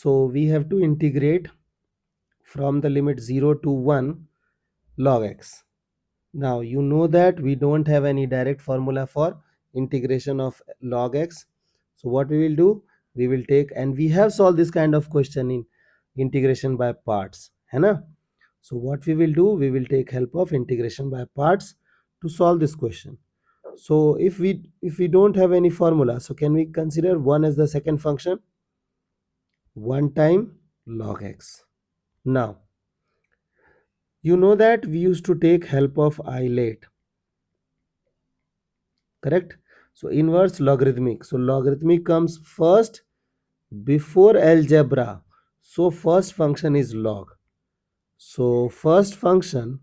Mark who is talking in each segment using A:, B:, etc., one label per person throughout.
A: So we have to integrate from the limit 0 to 1 log x. Now you know that we don't have any direct formula for integration of log x. So what we will do, we will take, and we have solved this kind of question in integration by parts, है ना? So what we will do, we will take help of integration by parts to solve this question. So if we don't have any formula, so can we consider 1 as the second function? 1 time log x. Now you know that we used to take help of isolate, correct? So inverse logarithmic. So logarithmic comes first before algebra. So first function is log. So first function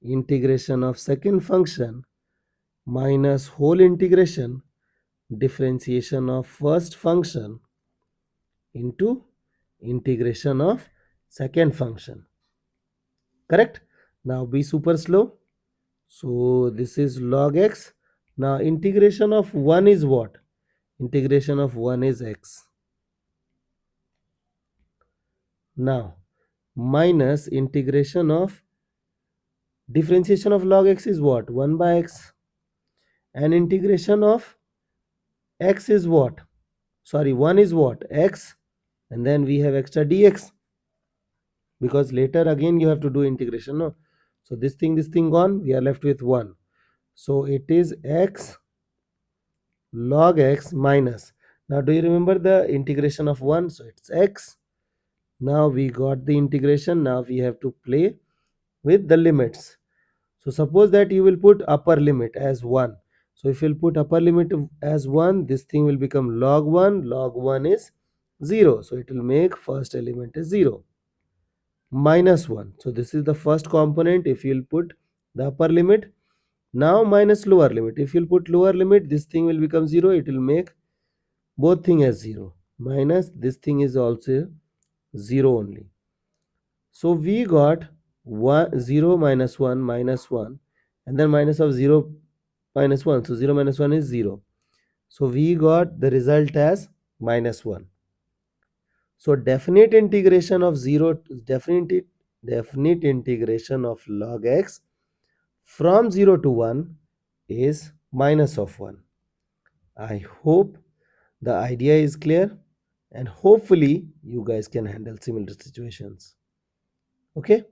A: integration of second function minus whole integration differentiation of first function into integration of second function. Correct? Now be super slow. So this is log x. Now integration of 1 is what? Integration of 1 is x. Now minus integration of differentiation of log x is what? 1 by x. And integration of x is what? Sorry, 1 is what? X. And then we have extra dx. Because later again you have to do integration, no? So this thing gone, we are left with 1. So it is x log x minus. Now do you remember the integration of 1? So it's x. Now we got the integration. Now we have to play with the limits. So suppose that you will put upper limit as 1. So if you'll put upper limit as 1, this thing will become log 1. Log 1 is 0. So it will make first element is 0. Minus 1. So this is the first component. If you'll put the upper limit, now minus lower limit. If you'll put lower limit, this thing will become 0. It will make both thing as 0. Minus this thing is also 0 only. So we got 0 minus 1 minus 1, and then minus of 0 minus 1. So 0 minus 1 is 0. So we got the result as minus 1. So definite integration of definite integration of log x from 0 to 1 is minus of 1. I hope the idea is clear, and hopefully you guys can handle similar situations. Okay.